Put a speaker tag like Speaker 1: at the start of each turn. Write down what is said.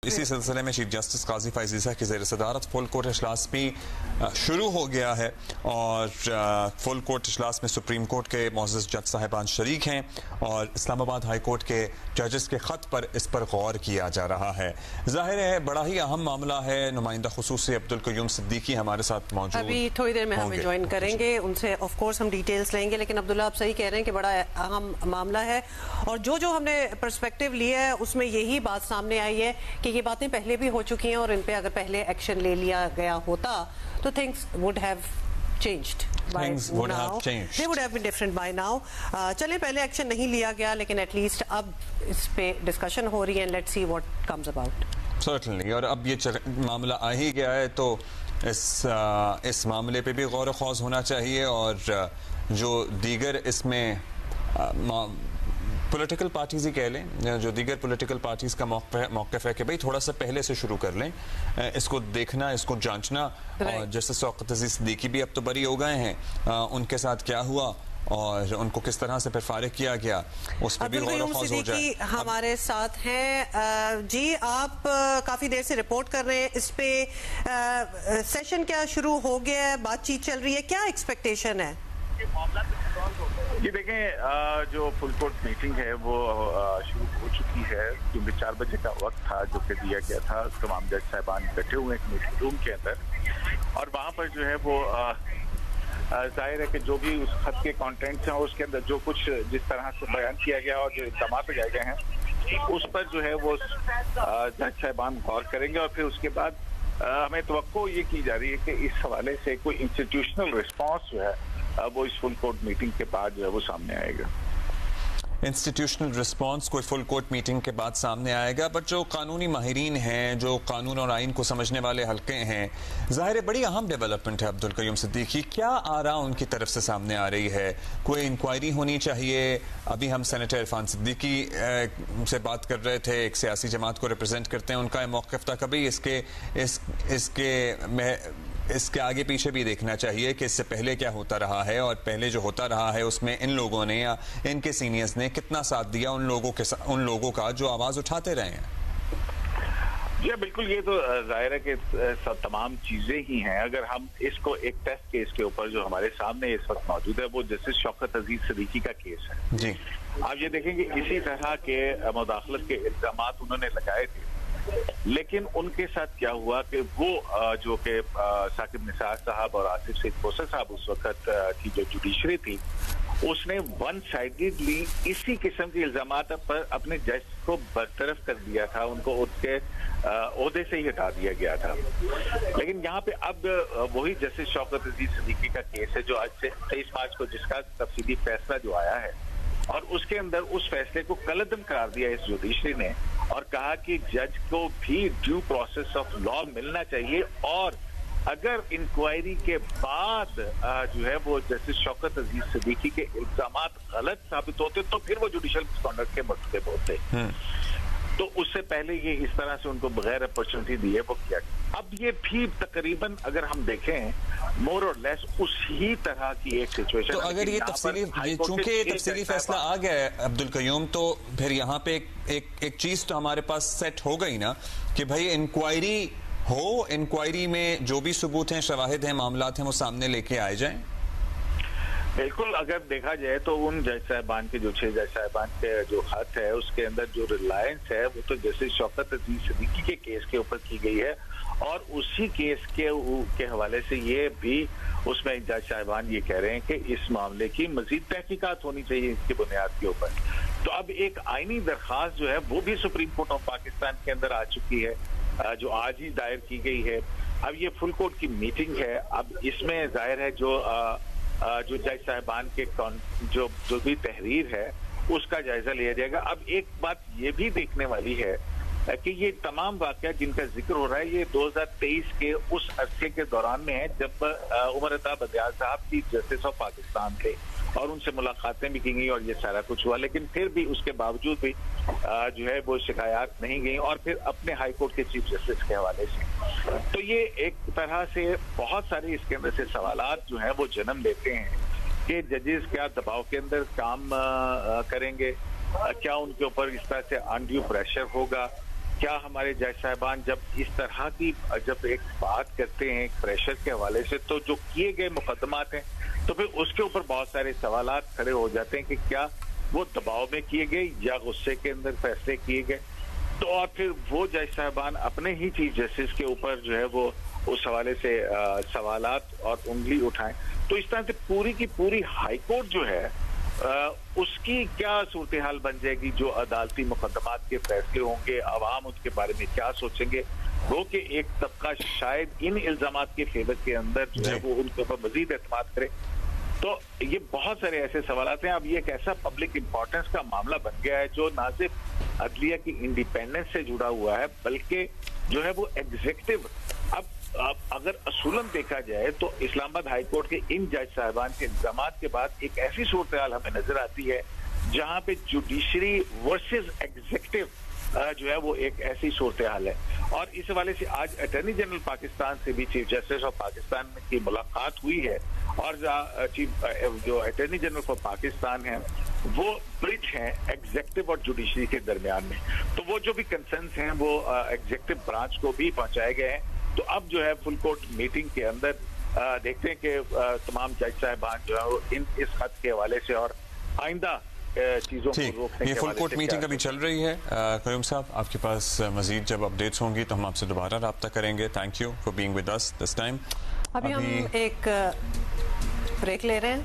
Speaker 1: इसी सिलसिले में चीफ जस्टिस काजी फैज़ ईसा की ज़ेर सदारत फुल कोर्ट इजलास भी शुरू हो गया है और फुल कोर्ट इजलास में सुप्रीम कोर्ट के मोअज़्ज़ज़ जज साहिबान शरीक हैं और इस्लामाबाद हाई कोर्ट के जजेस के ख़त पर इस पर गौर किया जा रहा है। ज़ाहिर है बड़ा ही अहम मामला है। नुमाइंदा खुसूसी अब्दुल क़य्यूम सिद्दीकी हमारे साथ मौजूद
Speaker 2: अभी थोड़ी देर में हमें ज्वाइन करेंगे, उनसे ऑफ कोर्स हम डिटेल्स लेंगे। लेकिन अब्दुल्ला आप सही कह रहे हैं कि बड़ा अहम मामला है और जो हमने पर्सपेक्टिव लिया है उसमें यही बात सामने आई है कि ये बातें पहले भी हो चुकी हैं और इन पे अगर पहले एक्शन ले लिया गया होता तो things would have changed by now. They would have been different by now. चलें, पहले एक्शन नहीं लिया गया लेकिन एटलीस्ट अब इस पे डिस्कशन हो रही है and let's see what comes about.
Speaker 1: Certainly. और अब ये मामला आ ही गया है तो इस मामले पे भी गौर ख़ौज़ होना चाहिए और जो दीगर इसमें पॉलिटिकल पार्टीज़ ही कह लें, जो दीगर पॉलिटिकल पार्टीज़ का मौक़िफ़ है कि भाई थोड़ा सा पहले से शुरू कर लें, इसको देखना, इसको जांचना। और जैसे शौकत अज़ीज़ सिद्दीकी भी अब तो बरी हो गए हैं, उनके साथ क्या हुआ और उनको किस तरह से फिर फारिग किया गया उस पर भी गौर ख़ौज़ हो जाए।
Speaker 2: हमारे साथ हैं जी, आप काफ़ी देर से रिपोर्ट कर रहे हैं इस पे, सेशन क्या शुरू हो गया है, बातचीत चल रही है, क्या एक्सपेक्टेशन है?
Speaker 3: जी देखें, जो फुल कोर्ट मीटिंग है वो शुरू हो चुकी है क्योंकि 4 बजे का वक्त था जो कि दिया गया था। तमाम जज साहिबान बैठे हुए एक मीटिंग रूम के अंदर और वहाँ पर जो है वो जाहिर है कि जो भी उस खत के कंटेंट्स हैं उसके अंदर जो कुछ जिस तरह से बयान किया गया और जो इल्ज़ाम लगाए गए हैं उस पर जो है वो जज साहिबान गौर करेंगे और फिर उसके बाद हमें तवक्को ये की जा रही है कि इस हवाले से कोई इंस्टीट्यूशनल रिस्पॉन्स जो है वो इस फुल कोर्ट मीटिंग के बाद जो है वो सामने आएगा।
Speaker 1: इंस्टीट्यूशनल रिस्पांस कोई फुल कोर्ट मीटिंग के बाद सामने आएगा, बट जो कानूनी माहिरीन हैं, जो कानून और आइन को समझने वाले हल्के हैं, ज़ाहिर है बड़ी अहम डेवलपमेंट है अब्दुल क़य्यूम सिद्दीकी, क्या आरा उनकी तरफ से सामने आ रही है? कोई इंक्वायरी होनी चाहिए? अभी हम सेनेटर इरफान सिद्दीकी से बात कर रहे थे, एक सियासी जमात को रिप्रेजेंट करते हैं, उनका मौक़िफ़ था कभी इसके आगे पीछे भी देखना चाहिए कि इससे पहले क्या होता रहा है और पहले जो होता रहा है उसमें इन लोगों ने या इनके सीनियर्स ने कितना साथ दिया उन लोगों का जो आवाज़ उठाते रहे हैं।
Speaker 3: जी बिल्कुल, ये तो जाहिर है कि तमाम चीज़ें ही हैं। अगर हम इसको एक टेस्ट केस के ऊपर जो हमारे सामने इस वक्त मौजूद है वो जस्टिस शौकत अजीज सिद्दीकी का केस है जी। आप ये देखेंगे इसी तरह के मुदाखलत के इल्ज़ामात उन्होंने लगाए थे, लेकिन उनके साथ क्या हुआ कि वो जो कि साकिब निसार साहब और आसिफ सईद खोसर साहब उस वक्त की जो जुडिशरी थी उसने वन साइडेडली इसी किस्म के इल्जामात पर अपने जज को बरतरफ कर दिया था, उनको उसके ओहदे से ही हटा दिया गया था। लेकिन यहाँ पे अब वही जस्टिस शौकत अजीज सिद्दीकी का केस है जो आज से 23 मार्च को जिसका तफसीली फैसला जो आया है और उसके अंदर उस फैसले को कलअदम करार दिया इस जुडिशरी ने और कहा कि जज को भी ड्यू प्रोसेस ऑफ लॉ मिलना चाहिए और अगर इंक्वायरी के बाद जो है वो जस्टिस शौकत अजीज सिद्दीकी के इल्जामात गलत साबित होते तो फिर वो जुडिशियल मिसकॉन्डक्ट के मसले होते। तो उससे पहले ये इस तरह से उनको बगैर अपॉर्चुनिटी दी है वो किया। अब ये भी तकरीबन अगर हम देखें मोर और लेस उसी तरह की एक सिचुएशन।
Speaker 1: तो अगर ये चूंकि तफसीली फैसला आ गया है अब्दुल क़य्यूम, तो फिर यहाँ पे एक चीज तो हमारे पास सेट हो गई ना कि भाई इंक्वायरी हो, इंक्वायरी में जो भी सबूत हैं, शवाहिद हैं, मामलात हैं, वो सामने लेके आए जाएं।
Speaker 3: बिल्कुल, अगर देखा जाए तो उन जज साहिबान के जो 6 जज साहिबान के जो खत है उसके अंदर जो रिलायंस है वो तो जस्टिस शौकत अजीज सिद्दीकी के केस के ऊपर की गई है और उसी केस के हवाले से ये भी उसमें जज साहिबान ये कह रहे हैं कि इस मामले की मजीद तहकीकात होनी चाहिए इसकी बुनियाद के ऊपर। तो अब एक आईनी दरखास्त जो है वो भी सुप्रीम कोर्ट ऑफ पाकिस्तान के अंदर आ चुकी है जो आज ही दायर की गई है। अब ये फुल कोर्ट की मीटिंग है, अब इसमें जाहिर है जो जज साहिबान के जो भी तहरीर है उसका जायजा लिया जाएगा। अब एक बात ये भी देखने वाली है कि ये तमाम वाक़या जिनका जिक्र हो रहा है ये 2023 के उस अरसे के दौरान में है जब उमर अता बंदियाल साहब चीफ जस्टिस ऑफ पाकिस्तान थे और उनसे मुलाकातें भी की गई और ये सारा कुछ हुआ, लेकिन फिर भी उसके बावजूद भी जो है वो शिकायत नहीं गई और फिर अपने हाई कोर्ट के चीफ जस्टिस के हवाले से। तो ये एक तरह से बहुत सारे इसके अंदर से सवालात जो है वो जन्म लेते हैं कि जजेस क्या दबाव के अंदर काम करेंगे, क्या उनके ऊपर इस तरह से अनड्यू प्रेशर होगा, کیا ہمارے جج صاحبان جب اس طرح کی جب ایک بات کرتے ہیں ایک پریشر کے حوالے سے، تو جو کیے گئے مقدمات ہیں تو پھر اس کے اوپر بہت سارے سوالات کھڑے ہو جاتے ہیں کہ کیا وہ دباؤ میں کیے گئے یا غصے کے اندر فیصلے کیے گئے. تو اور پھر وہ جج صاحبان اپنے ہی چیف جسٹس کے اوپر جو ہے وہ اس حوالے سے سوالات اور انگلی اٹھائیں. تو اس طرح سے پوری کی پوری ہائی کورٹ جو ہے اس کی کیا صورتحال بن جائے گی. جو عدالتی مقدمات کے فیصلے ہوں گے، عوام اس کے بارے میں کیا سوچیں گے. وہ کہ ایک طبقہ شاید ان الزامات کے فیور کے اندر جو ہے وہ ان کے اوپر مزید اعتماد کرے. تو یہ بہت سارے ایسے سوالات ہیں. اب یہ ایک ایسا پبلک امپورٹنس کا معاملہ بن گیا ہے جو نہ صرف عدلیہ کی انڈیپینڈنس سے جڑا ہوا ہے بلکہ جو ہے وہ ایگزیکٹو. اب اگر اصولاً دیکھا جائے تو اسلام آباد ہائی کورٹ کے ان جج صاحبان کے الزامات کے بعد ایک ایسی صورتحال ہمیں نظر آتی ہے جہاں پہ جوڈیشری ورسز ایگزیکٹو جو ہے وہ ایک ایسی صورتحال ہے. اور اس حوالے سے آج اٹارنی جنرل پاکستان سے بھی چیف جسٹس آف پاکستان کی ملاقات ہوئی ہے اور جو اٹارنی جنرل فار پاکستان ہیں وہ برج ہیں ایگزیکٹو اور جوڈیشری کے درمیان میں. تو وہ جو بھی کنسرنس ہیں وہ ایگزیکٹو برانچ کو بھی پہنچائے گئے ہیں. تو اب جو ہے فل کورٹ میٹنگ کے اندر دیکھتے ہیں کہ تمام جج صاحبان جو ہے اس خط کے حوالے سے اور آئندہ چیزوں کو روکنے کے
Speaker 1: یہ فل کورٹ میٹنگ ابھی چل رہی ہے. قیوم صاحب آپ کے پاس مزید جب اپڈیٹس ہوں گی تو ہم آپ سے دوبارہ رابطہ کریں گے. Thank you for being with us this time.
Speaker 2: ابھی ہم ایک بریک لے رہے ہیں.